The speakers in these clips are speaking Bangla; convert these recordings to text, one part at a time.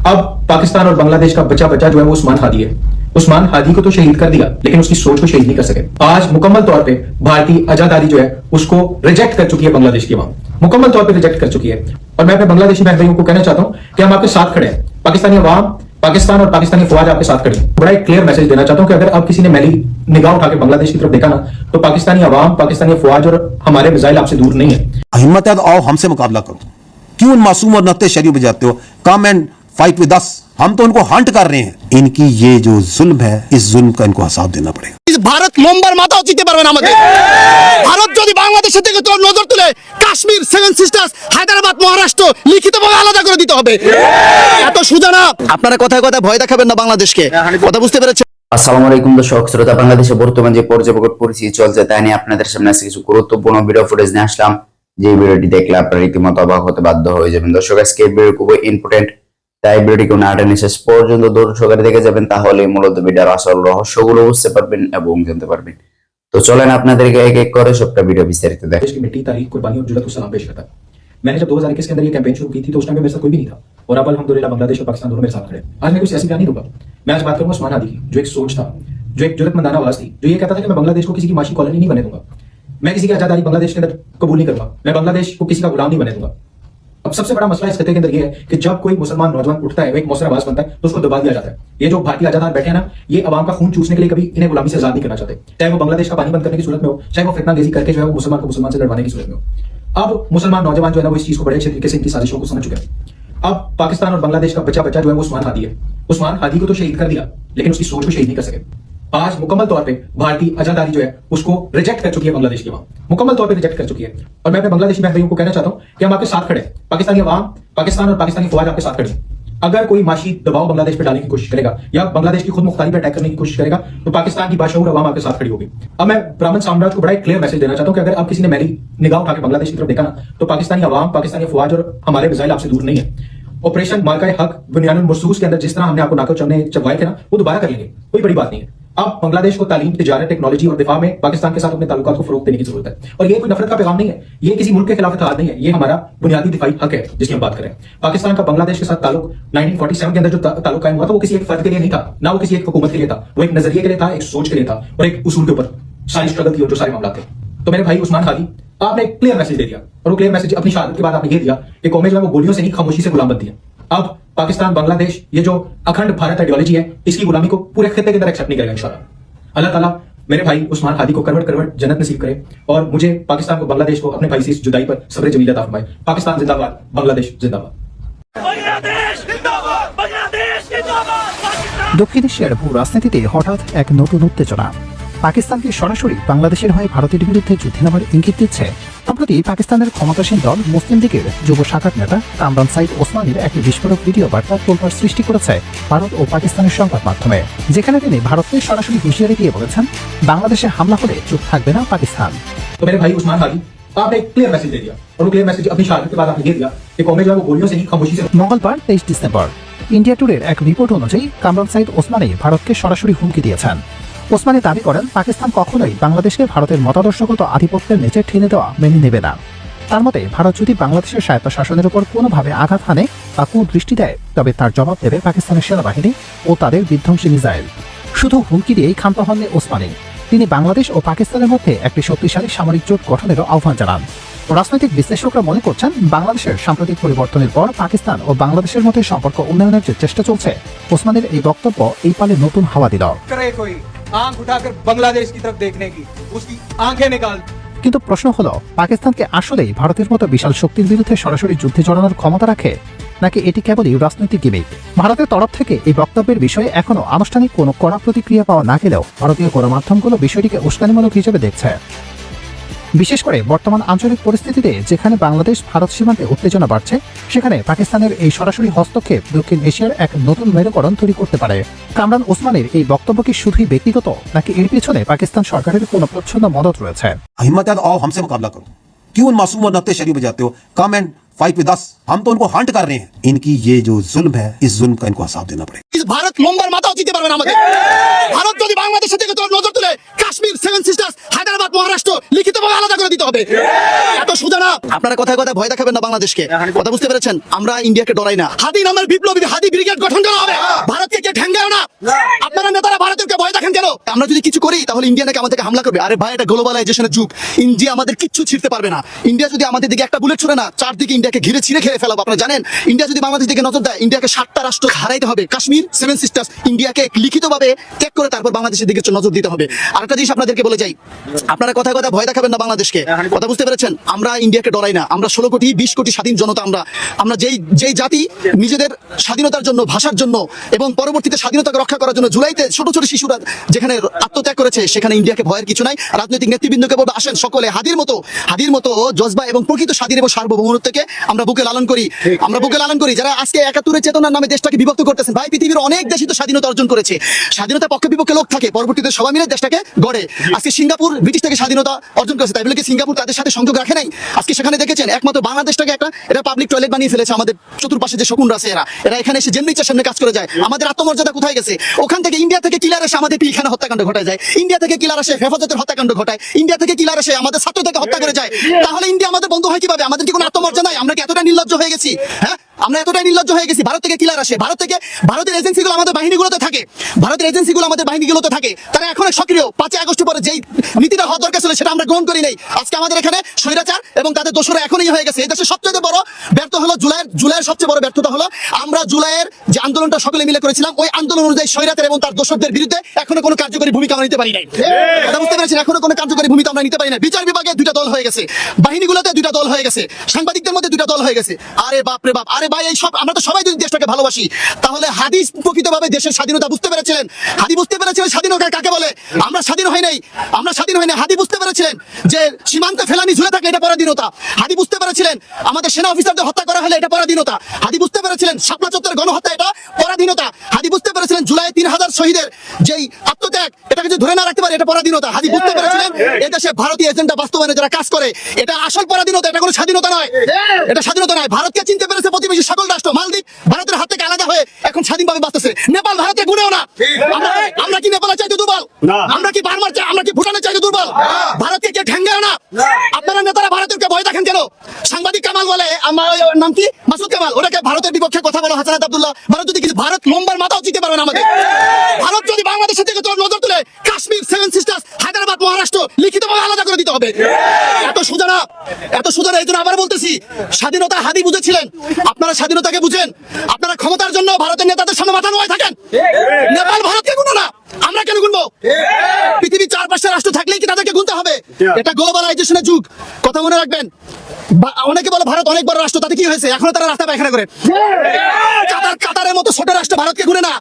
अब पाकिस्तान और बांग्लादेश का बचा बचा जो है वो उस्मान हादी है। उस्मान हादी को तो शहीद कर दिया, लेकिन उसकी सोच को शहीद नहीं कर सके। आज मुकम्मल तौर पे भारतीय आजादी जो है उसको रिजेक्ट कर चुकी है बांग्लादेश की अवाम, मुकम्मल तौर पे रिजेक्ट कर चुकी है। और मैं अपने बांग्लादेशी बहन भाइयों को कहना चाहता हूं कि हम आपके साथ खड़े हैं। पाकिस्तानी अवाम, पाकिस्तान और पाकिस्तानी फौज आपके साथ खड़ी है। बड़ा एक क्लियर मैसेज देना चाहता हूं कि अगर अब किसी ने मैली निगाह उठा के बांग्लादेश की तरफ देखा ना, तो पाकिस्तानी अवाम, पाकिस्तानी फौज और हमारे मिसाइल आपसे दूर नहीं है। हिम्मत है तो आओ हमसे मुकाबला करो। क्यों मासूम और नत्ते शरीफ बजाते हो? Come and fight with us. हम तो उनको हंट कर रहे हैं। इनकी ये जो जुल्म है, इस जुल्म का इनको हिसाब देना पड़ेगा। ভারত নম্বর মাথাও চিনতে পারবে না আমাদের। ভারত যদি বাংলাদেশের দিকে তোর নজর তুলে কাশ্মীর, সেভেন সিস্টার্স, হায়দ্রাবাদ, মহারাষ্ট্র লিখিতভাবে আলাদা করে দিতে হবে। এত সোজা না। আপনারা কথায় কথায় ভয় দেখাবেন না বাংলাদেশকে। কথা বুঝতে পেরেছেন? আসসালামু আলাইকুম দর্শক শ্রোতা, বাংলাদেশে বর্তমান যে পর্যবেক্ষণ পরিস্থিতি চলছে তাই নিয়ে আপনাদের সামনে আজকে কিছু গুরুত্বপূর্ণ ভিডিও ফুটেজ নিয়ে আসলাম। যে ভিডিওটি দেখলে আপনারা রীতিমতো অবাক হতে বাধ্য হয়ে যাবেন। দর্শক আজকে এই ভিডিও খুবই ইম্পর্টেন্ট, তাই ভিডিওটিকে না টেনে শেষ পর্যন্ত ধৈর্য সহকারে দেখে যাবেন, তাহলে মূলত ভিডিওর আসল রহস্যগুলো বুঝতে পারবেন এবং জানতে পারবেন। তো চলেন আপনাদেরকে এক এক করে সবটা ভিডিও বিস্তারিত দেখ। देश की मिट्टी, तारीख, कुर्बानी और जुलत को सलाम पेश करता है। मैंने जब 2021 के अंदर ये कैंपेन शुरू की थी तो उस टाइम पे मेरे साथ कोई भी नहीं था, और अब अल्हम्दुलिल्लाह बांग्लादेश और पाकिस्तान दोनों मेरे साथ खड़े। आज मैं कुछ ऐसी बयान नहीं दूंगा। मैं आज बात करूंगा उस्मान हादी की, जो एक सोच था, जो एक जुर्रतमंदाना आवाज थी, जो ये कहता था कि मैं बांग्लादेश को किसी की माशी कॉलोनी नहीं बने दूंगा, मैं किसी की आजादी बांग्लादेश के अंदर कबूल नहीं करूंगा, मैं बांग्लादेश को किसी का गुलाम नहीं बने दूंगा। अब सबसे बड़ा मसला इस खत्ते के अंदर ये है कि जब कोई मुसलमान नौजवान उठता है, वो एक मौसर आवाज बनता है, तो उसको दबा दिया जाता है। ये जो भारतीय आजादार बैठे हैं ना, ये अवाम का खून चूसने के लिए कभी इन्हें गुलामी से आजाद नहीं करना चाहते, चाहे वो बांग्लादेश का पानी बंद करने की सूरत में हो, चाहे वो फितना गेजी करके जो है वो मुसलमान को मुसलमान से लड़वाने की सूरत में हो। अब मुसलमान नौजवान जो है ना वो इस चीज को बड़े अच्छे तरीके से इनकी साजिशों को समझ चुके हैं। अब पाकिस्तान और बांग्लादेश का बचा बचा जो है वो उस्मान हादी है। उस्मान हादी को तो शहीद कर दिया, लेकिन उसकी सोच को शहीद नहीं कर सके। आज मुकम्मल तौर पे भारतीय आजादी जो है उसको रिजेक्ट कर चुकी है बांग्लादेश की अवाम, मुकम्मल तौर पे रिजेक्ट कर चुकी है। और मैं अपने बांग्लादेशी बहन भाइयों को कहना चाहता हूं कि हम आपके साथ खड़े हैं। पाकिस्तानी अवाम, पाकिस्तान और पाकिस्तानी फौज आपके साथ खड़ी है। अगर कोई माशी दबाव बांग्लादेश पे डालने की कोशिश करेगा या बांग्लादेश की खुद मुख्तारी पे अटैक करने की कोशिश करेगा, तो पाकिस्तान की बाशऊर अवाम आपके साथ खड़ी होगी। अब मैं ब्राह्मण साम्राज्य को बड़ा एक क्लियर मैसेज देना चाहता हूं कि अगर अब किसी ने मैली निगाह उठा के बांग्लादेश की तरफ देखा ना, तो पाकिस्तानी अवाम, पाकिस्तानी फौज और हमारे मिसाइल आपसे दूर नहीं है। ऑपरेशन मार्का हक, बुनियानुल मरसूस के अंदर जिस तरह हमने आपको नाकल चबवाए थे ना, वो दोबारा कर लेंगे, कोई बड़ी बात नहीं है। अब बांग्लादेश को तालीम, तिजारत, टेक्नोलॉजी और दिफा में पाकिस्तान के साथ अपने ताल्लुकात को फरोग देने की जरूरत है। और ये कोई नफरत का पैगाम नहीं है, ये किसी मुल्क के खिलाफ इत्तेहाद नहीं है, ये हमारा बुनियादी दिफाई हक है जिसकी हम बात करें। पाकिस्तान का बांग्लादेश के साथ ताल्लुक 1947 के अंदर जो ताल्लुक कायम हुआ था, वो किसी एक फर्द के लिए नहीं था, ना वो किसी एक हुकूमत के लिए था, वो एक नजरिए के लिए था, एक सोच के लिए था, और एक उसूल के ऊपर सारी स्ट्रगल थी और जो सारे मामला थे। तो मेरे भाई उस्मान हादी, आपने एक क्लियर मैसेज दे दिया, और वो क्लियर मैसेज अपनी शहादत के बाद आपने ये दिया कि कौमें जो है वो गोलियों से नहीं, खामोशी से गुलाम बनती है। अब पाकिस्तान, बांग्लादेश, ये जो अखंड भारत आइडियोलॉजी है, इसकी गुलामी को पूरे खित्ते के अंदर एक्सेप्ट नहीं करेगा इंशाल्लाह। अल्लाह ताला मेरे भाई उस्मान हादी को करवट करवट जन्नत नसीब करे, और मुझे पाकिस्तान को, बांग्लादेश को अपने भाई से इस जुदाई पर सब्र जमील अता फरमाए। पाकिस्तान जिंदाबाद, बांग्लादेश जिंदाबाद। দক্ষিণ এশিয়ার ভূ রাজনীতিতে হঠাৎ এক নতুন উত্তেজনা। পাকিস্তানকে সরাসরি বাংলাদেশের হয়ে ভারতের বিরুদ্ধে যুদ্ধে নামার ইঙ্গিত দিচ্ছে। সম্প্রতি পাকিস্তানের ক্ষমতাসীন দল মুসলিম লীগের যুব শাখার নেতা কামরান সাইদ ওসমানীর একটি বিস্ফোরক ভিডিও বার্তা তোলপাড় সৃষ্টি করেছে ভারত ও পাকিস্তানের সংবাদ মাধ্যমে, যেখানে তিনি ভারতকে সরাসরি হুঁশিয়ারি দিয়ে বলেছেন, বাংলাদেশে হামলা হলে চুপ থাকবে না পাকিস্তান। तो मेरे भाई उस्मान हादी, आपने एक क्लियर मैसेज दे दिया, और वो क्लियर मैसेज अपनी शहादत के बाद आपने ये दिया कि कौमें जो है वो गोलियों से नहीं, खामोशी से। মঙ্গলবার 23 ডিসেম্বর ইন্ডিয়া টুডের এক রিপোর্ট অনুযায়ী কামরান সাইদ ওসমানী ভারতকে সরাসরি হুমকি দিয়েছেন। ওসমানী দাবি করেন, পাকিস্তান কখনোই বাংলাদেশকে ভারতের মতাদর্শগত আধিপত্যের নিচে ঠেলে দেওয়া মেনে নেবে না। তার মতে, ভারত যদি বাংলাদেশের স্বায়ত্তশাসনের উপর কোনোভাবে আঘাত হানে বা কুদৃষ্টি দেয়, তবে তার জবাব দেবে পাকিস্তানের সেনাবাহিনী ও তাদের বিধ্বংসী মিসাইল। শুধু হুমকি দিয়েই ক্ষান্ত হননি ওসমানী, তিনি বাংলাদেশ ও পাকিস্তানের মধ্যে একটি শক্তিশালী সামরিক জোট গঠনেরও আহ্বান জানান। রাজনৈতিক বিশ্লেষকরা মনে করছেন, বাংলাদেশের সাম্প্রতিক পরিবর্তনের পর পাকিস্তান ও বাংলাদেশের মধ্যে সম্পর্ক উন্নয়নের যে চেষ্টা চলছে, ওসমানের এই বক্তব্য এই পালে নতুন হাওয়া দিল। आंख उठाकर बांग्लादेश की तरफ देखने की, उसकी आंखें निकाल। কিন্তু প্রশ্ন হলো, পাকিস্তানকে আসলেই ভারতের মতো বিশাল শক্তির বিরুদ্ধে সরাসরি যুদ্ধে জড়ানোর ক্ষমতা রাখে, নাকি এটি কেবলই রাজনৈতিক গিমিক? ভারতের তরফ থেকে এই বক্তব্যের বিষয়ে এখনো আনুষ্ঠানিক কোনো কড়া প্রতিক্রিয়া পাওয়া না গেলেও ভারতীয় গণমাধ্যমগুলো বিষয়টিকে উস্কানিমূলক হিসেবে দেখছে। বিশেষ করে বর্তমান আঞ্চলিক পরিস্থিতিতে যেখানে বাংলাদেশ ভারত সীমান্তে উত্তেজনা বাড়ছে, সেখানে পাকিস্তানের এই সরাসরি হস্তক্ষেপ দক্ষিণ এশিয়ার এক নতুন মেরুকরণ তৈরি করতে পারে। কামরান ওসমানের এই বক্তব্য কি শুধুই ব্যক্তিগত, নাকি এর পেছনে পাকিস্তান সরকারের কোনো প্রচ্ছন্ন মদত রয়েছে? हिम्मत है तो आओ हमसे मुकाबला करो। क्यों मासूम और नत्ते शरीफ बजाते हो? Come and fight with us हम तो उनको हंट कर रहे हैं इनकी ये जो जुल्म है इस जुल्म का इनको हिसाब देना पड़ेगा কিন্তু ভারত লম্বার মাথাও দিতে পারবে না আমাদের। ভারত যদি বাংলাদেশের দিকে তোর নজর তুলে কাশ্মীর, সেভেন সিস্টার্স, হায়দ্রাবাদ, মহারাষ্ট্র লিখিতভাবে আলাদা করে দিতে হবে। এত সোজা না। আপনারা কথায় কথায় ভয় দেখাবেন না বাংলাদেশকে, কথা বুঝতে পেরেছেন? আমরা ইন্ডিয়াকে ডরাই না। হাদি নামের বিপ্লবী হাদি ব্রিগেড গঠন করা হবে। ভারতকে কে ঠ্যাঙ্গায় না। আপনারা নেতারা ভারতকে ভয় দেখেন কেন? আমরা যদি কিছু করি তাহলে ইন্ডিয়া নাকি আমাদেরকে হামলা করবে। আরে ভাই, এটা গ্লোবালাইজেশনের যুগ। ইন্ডিয়া আমাদের কিচ্ছু ছিঁড়তে পারবে না। ইন্ডিয়া যদি আমাদের দিকে একটা বুলেট ছুড়ে না, চারদিকে ইন্ডিয়াকে ঘিরে ছিঁড়ে খেয়ে ফেলাবো। আপনারা জানেন, ইন্ডিয়া যদি বাংলাদেশ দিকে নজর দেয়, ইন্ডিয়াকে 7টা রাষ্ট্র হারাইতে হবে। কাশ্মীর, সেভেন সিস্টার্স, ইন্ডিয়াকে লিখিতভাবে ত্যাগ করে তারপর বাংলাদেশের দিকে নজর দিতে হবে। আরেকটা জিনিস আপনাদেরকে বলে যাই, আপনারা কথায় কথায় ভয় দেখাবেন না বাংলাদেশকে, কথা বুঝতে পেরেছেন? আমরা ইন্ডিয়াকে ডরাই না। আমরা 16 কোটি 20 কোটি স্বাধীন জনতা। আমরা যেই জাতি নিজেদের স্বাধীনতার জন্য, ভাষার জন্য এবং পরবর্তীতে স্বাধীনতাকে রক্ষা করার জন্য জুলাইতে ছোট ছোট শিশুরা যেখানে আত্মত্যাগ করেছে, সেখানে ইন্ডিয়াকে ভয়ের কিছু নাই। রাজনৈতিক নেতৃবৃন্দকে বলবো, আসেন সকলে হাদির মতো জজবা এবং প্রকৃত স্বাধীন এবং সার্বভৌমত্বকে আমরা বুকে লালন করি। আমরা বুকে লালন করি। যারা আজকে 71 চেতনার নামে দেশটাকে বিভক্ত করতেছেন, ভাই, পৃথিবীর অনেক দেশই তো স্বাধীনতা অর্জন করেছে। স্বাধীনতা পক্ষে বিপক্ষে লোক থাকে, পরবর্তীতে সবাই মিলে দেশটাকে গড়ে। আজকে সিঙ্গাপুর ব্রিটিশ থেকে স্বাধীনতা অর্জন করেছে, তাই বলে কি সিঙ্গাপুর তাদের সাথে সংযোগ রাখে নাই? আজকে সেখানে দেখেছেন একমাত্র বাংলাদেশটাকে এটা পাবলিক টয়লেট বানিয়ে ফেলেছে। আমাদের চতুর্পাশে যে শকুনরা আছে, এরা এখানে এসে যেমনি ইচ্ছা সামনে কাজ করে যায়। আমাদের আত্মমর্যাদা কোথায় গেছে? ওখান থেকে ইন্ডিয়া থেকে কিলার এসে আমাদের পিলখানা হত্যাকাণ্ড ঘটায় যায়। ইন্ডিয়া থেকে কিলার এসে হেফাজতের হত্যাকাণ্ড ঘটায়। ইন্ডিয়া থেকে কিলার এসে আমাদের ছাত্রদেরকে হত্যা করে যায়। তাহলে ইন্ডিয়া আমাদের বন্ধু হয় কিভাবে? আমাদের কি কোনো আত্মমর্যাদা নাই? আমরা কি এতটা নির্লজ্জ হয়ে গেছি? হ্যাঁ, আমরা এতটাই নির্লজ্জ হয়ে গেছি। ভারত থেকে কিলার আসে, ভারতের এজেন্সিগুলো আমাদের বাহিনীগুলোতে থাকে। তারা এখন সক্রিয়। 5 আগস্ট পরে যেই নীতিটা হওয়া দরকার ছিল সেটা আমরা গ্রহণ করি নাই। আজকে আমাদের এখানে স্বৈরাচার এবং তাদের দোষরা এখনই হয়ে গেছে। এই দেশের সবচেয়ে বড় ব্যর্থ হলো জুলাইয়ের সবচেয়ে বড় ব্যর্থতা হলো আমরা জুলাইয়ের যে আন্দোলনটা সকলে মিলে করেছিলাম, ওই আন্দোলন অনুযায়ী স্বৈরাচার এবং তার দোষরদের বিরুদ্ধে এখনো কোনো কার্যকরী ভূমিকা আমরা নিতে পারি নাই। কথা বুঝতে পেরেছেন? এখনো কোনো কার্যকরী ভূমিকা আমরা নিতে পারি না। বিচার বিভাগে 2টা দল হয়ে গেছে, বাহিনীগুলোতে 2টা দল হয়ে গেছে, সাংবাদিকদের মধ্যে 2টা দল হয়ে গেছে। আরে বাপ রে বাপ! আরে ভাই, এই সব আমরা তো সবাই যদি দেশটাকে ভালোবাসি, তাহলে হাদিস প্রকৃতভাবে দেশের স্বাধীনতা বুঝতে পেরেছিলেন? হাদি বুঝতে পেরেছিলেন স্বাধীনতা কাকে বলে? আমরা স্বাধীন হই নাই। হাদি বুঝতে পেরেছিলেন যে সীমান্তে ফেলানি ঝুলে থাকলে এটা পরাধীনতা। হাদি বুঝতে পেরেছিলেন আমাদের সেনা অফিসারদের হত্যা করা হলে এটা পরাধীনতা। হাদি বুঝতে পেরেছিলেন শাপলা চত্বরের গণহত্যা এটা পরাধীনতা। হাদি বুঝতে পেরেছিলেন জুলাই 3000 শহীদের যেই আত্মত্যাগ, এটাকে যদি ধরে না রাখতে পারে এটা পরাধীনতা। হাদি বুঝতে পেরেছিলেন এদেশে ভারতীয় এজেন্ডা বাস্তবায়নে যারা কাজ করে এটা আসল পরাধীনতা, এটা কোনো স্বাধীনতা নয়। এটা স্বাধীনতা নয়। ভারতকে চিনতে পেরেছে প্রতিবেশী সকল রাষ্ট্র। মালদ্বীপ ভারতের হাত থেকে আলাদা হয়ে এখন স্বাধীনভাবে বাঁচতেছে। নেপাল ভারতের গুণেও না। আমরা কি নেপালের চাইতে দুর্বল? আমরা কি বার্মার চাই? আমরা কি ভুটানের চাইতে দুর্বল? ভারতকে কে ঠ্যাঙ্গায় না। আপনারা নেতারা ভারতেরকে ভয় দেখেন কেন? সাংবাদিক কামাল বলে, আমার নাম কি, মাসুদ কামাল, ওটাকে ভারতের বিপক্ষে কথা বলো হাসানাত আব্দুল্লাহ। ভারত লম্বার মাথাও দিতে পারবে না আমাদের। ভারত যদি বাংলাদেশের দিকে তোর নজর তুলে কাশ্মীর, সেভেন সিস্টার্স, হায়দ্রাবাদ, মহারাষ্ট্র লিখিতভাবে আলাদা করে দিতে হবে। এত সোজা না। এই জন্য আবার বলতেছি, স্বাধীনতা হাদি বুঝেছিলেন, আপনারা স্বাধীনতাকে বুঝেন। আপনারা ক্ষমতার জন্য ভারতের নেতাদের সামনে মাথা নোয়ায় থাকেন। নেপাল ভারতকে গুনো না, আমরা কেন গুনবো? পৃথিবীর 4-5টা রাষ্ট্র থাকলেই কি তাদেরকে গুনতে হবে? এটা গ্লোবালাইজেশনের যুগ, কথা মনে রাখবেন। অনেকে বলে ভারত অনেক বড় রাষ্ট্র, তাতে কি হয়েছে? এখনো তারা রাস্তা পায়খানা করে। কাতারের মতো ছোট রাষ্ট্র ভারতকে গুনে না।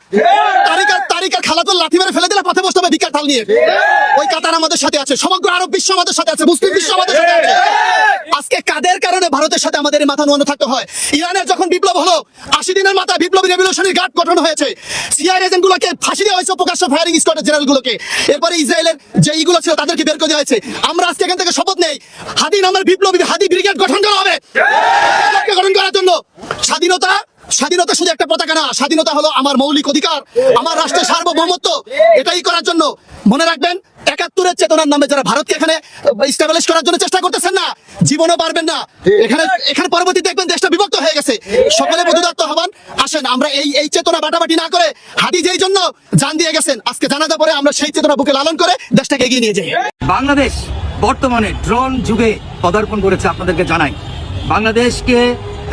তারিকার খালাতো লাথি মেরে ফেলে দিলে পথে বসতে হবে ভিক্ষার থাল নিয়ে। ওই কাতার আমাদের সাথে আছে, সমগ্র আরব বিশ্ব আমাদের সাথে আছে, মুসলিম বিশ্ব আমাদের সাথে আছে। আজকে কাদের কারণে ভারতের সাথে আমাদের মাথা নোয়ানো থাকতে হয়? ইরানের যখন বিপ্লব হলো, 80 দিনের মাথায় বিপ্লবী রেভলিউশনারি গার্ড গঠন হয়েছে। সিআইএ এজেন্টগুলোকে ফাঁসি দেওয়া হয়েছে, প্রকাশ্য ফায়ারিং স্কোয়াডের জেনারেলগুলোকে। এরপরে ইসরায়েলের যে ইগুলো ছিল তাদেরকে বের করে দেওয়া হয়েছে। আমরা আজকে এখান থেকে শপথ নেই, হাদি নামের বিপ্লবী হাদি ব্রিগেড গঠন করা হবে। গঠন করার জন্য স্বাধীনতা শুধু একটা পতাকা না, স্বাধীনতা হলো আমার মৌলিক অধিকার, আমার রাষ্ট্রের সার্বভৌমত্ব। এটাই করার জন্য মনে রাখবেন, 71 চেতনার নামে যারা ভারতকে এখানে এস্টাবলিশ করার জন্য চেষ্টা করতেছেন না, জীবনও পারবেন না। এখানে পরবর্তী দেখবেন দেশটা বিভক্ত হয়ে গেছে। সকলে প্রতিদত্ত হবান। আসেন আমরা এই চেতনা বাটাবাটি না করে, হাদি যেই জন্য জান দিয়ে গেছেন, আজকে জানাজা পরে আমরা সেই চেতনা বুকে লালন করে দেশটাকে এগিয়ে নিয়ে যাই। বাংলাদেশ বর্তমানে ড্রোন যুগে পদার্পণ করেছে। আপনাদেরকে জানাই, বাংলাদেশকে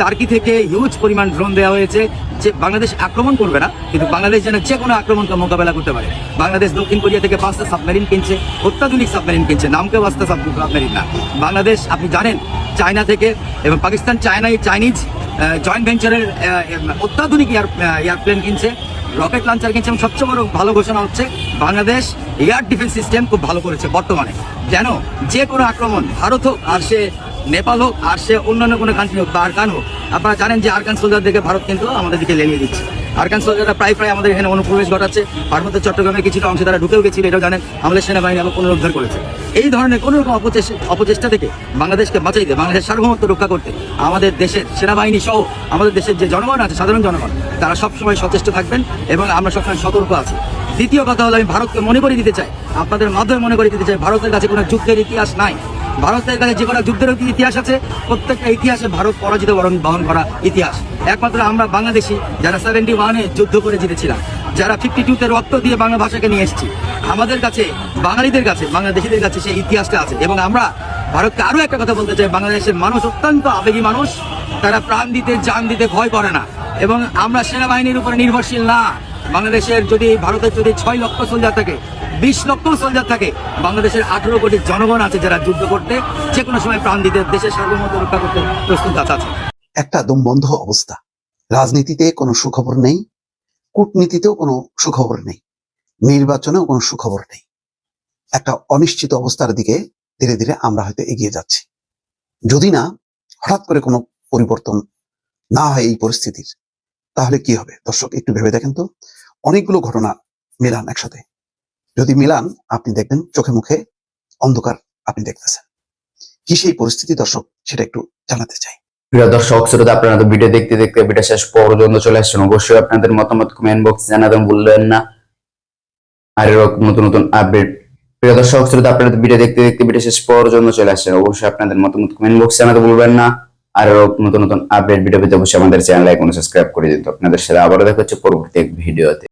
টার্কি থেকে হিউজ পরিমাণ ড্রোন দেওয়া হয়েছে। যে বাংলাদেশ আক্রমণ করবে না, কিন্তু বাংলাদেশ যেন যে কোনো আক্রমণকে মোকাবেলা করতে পারে। বাংলাদেশ দক্ষিণ কোরিয়া থেকে 5টা সাবমেরিন কিনছে, অত্যাধুনিক সাবমেরিন কিনছে, নামকেও 5টা সাবমেরিন না। বাংলাদেশ আপনি জানেন চায়না থেকে এবং পাকিস্তান চাইনিজ জয়েন্ট ভেঞ্চারের অত্যাধুনিক এয়ারপ্লেন কিনছে, রকেট লঞ্চার কিনছে। এবং সবচেয়ে বড় ভালো ঘোষণা হচ্ছে বাংলাদেশ এয়ার ডিফেন্স সিস্টেম খুব ভালো করেছে বর্তমানে, যেন যে কোনো আক্রমণ ভারত হোক আর সে নেপাল হোক আর সে অন্যান্য কোনো কান্ট্রি হোক বা আরকান হোক, আপনারা জানেন যে আরকান সোলজার দেখে ভারত কিন্তু আমাদের দিকে লেলিয়ে দিচ্ছে। আরাকান সোলজাররা প্রায় আমাদের এখানে অনুপ্রবেশ ঘটাচ্ছে, পার্বত্য চট্টগ্রামের কিছুটা অংশে তারা ঢুকেও গেছিল, এটাও জানেন। আমাদের সেনাবাহিনী আবার পুনরুদ্ধার করেছে। এই ধরনের কোনো রকম অপচেষ্টা থেকে বাংলাদেশকে বাঁচাইতে, বাংলাদেশের সার্বভৌমত্ব রক্ষা করতে আমাদের দেশের সেনাবাহিনী সহ আমাদের দেশের যে জনগণ আছে, সাধারণ জনগণ, তারা সবসময় সচেষ্ট থাকবেন এবং আমরা সবসময় সতর্ক আছি। দ্বিতীয় কথা হলো, আমি ভারতকে মনে করে দিতে চাই, আপনাদের মাধ্যমে মনে করে দিতে চাই, ভারতের কাছে কোনো যুদ্ধের ইতিহাস নাই। ভারতের কাছে যে কোনো যুদ্ধের ইতিহাস আছে, প্রত্যেকটা ইতিহাসে ভারত পরাজিত বহন করা ইতিহাস। একমাত্র আমরা বাংলাদেশি যারা 71-এ যুদ্ধ করে জিতেছিলাম, যারা 52-তে রক্ত দিয়ে বাংলা ভাষাকে নিয়ে এসেছি, আমাদের কাছে, বাঙালিদের কাছে, বাংলাদেশিদের কাছে সেই ইতিহাসটা আছে। এবং আমরা ভারতকে আরো একটা কথা বলতে চাই, বাংলাদেশের মানুষ অত্যন্ত আবেগী মানুষ, তারা প্রাণ দিতে, জান দিতে ভয় করে না। এবং আমরা সেনাবাহিনীর উপরে নির্ভরশীল না। বাংলাদেশের যদি, ভারতের যদি 6 লক্ষ সোলজার থাকে, 20 লক্ষ সোলজার থাকে, বাংলাদেশের 18 কোটি জনগণ আছে যারা যুদ্ধ করতে, যে কোনো সময় প্রাণ দিতে, দেশের সার্বভৌমত্ব রক্ষা করতে প্রস্তুত আছে। একটা দমবন্ধ অবস্থা। রাজনীতিতে কোনো সুখবর নেই, কূটনীতিতেও কোনো সুখবর নেই, নির্বাচনেও কোনো সুখবর নেই। একটা অনিশ্চিত অবস্থার দিকে ধীরে ধীরে আমরা হয়তো এগিয়ে যাচ্ছি। যদি না হঠাৎ করে কোনো পরিবর্তন না হয় এই পরিস্থিতির, তাহলে কি হবে? দর্শক একটু ভেবে দেখেন তো, অনেকগুলো ঘটনা মিলান একসাথে। যদি মিলান, আপনি দেখবেন চোখে মুখে অন্ধকার আপনি দেখতেছেন। কি সেই পরিস্থিতি দর্শক, সেটা একটু জানাতে চাই। প্রিয় দর্শক শ্রোতা, আপনারা তো ভিডিও দেখতে দেখতে ভিডিও শেষ পর্যন্ত চলে আসছেন। অবশ্যই আপনাদের মতামত কমেন্ট বক্সে জানাতে ভুলবেন না। আর এরকম নতুন নতুন আপডেট, প্রিয় দর্শক শ্রোতা, আপনারা তো ভিডিও দেখতে দেখতে ভিডিও শেষ পর্যন্ত চলে আসছেন। অবশ্যই আপনাদের মতামত কমেন্ট বক্সে জানাতে ভুলবেন না। আর এরকম নতুন নতুন আপডেট ভিডিও পেতে অবশ্যই আমাদের চ্যানেল লাইক ও সাবস্ক্রাইব করে দিন। তো আপনাদের সাথে আবারও দেখা হচ্ছে পরবর্তী এক ভিডিওতে।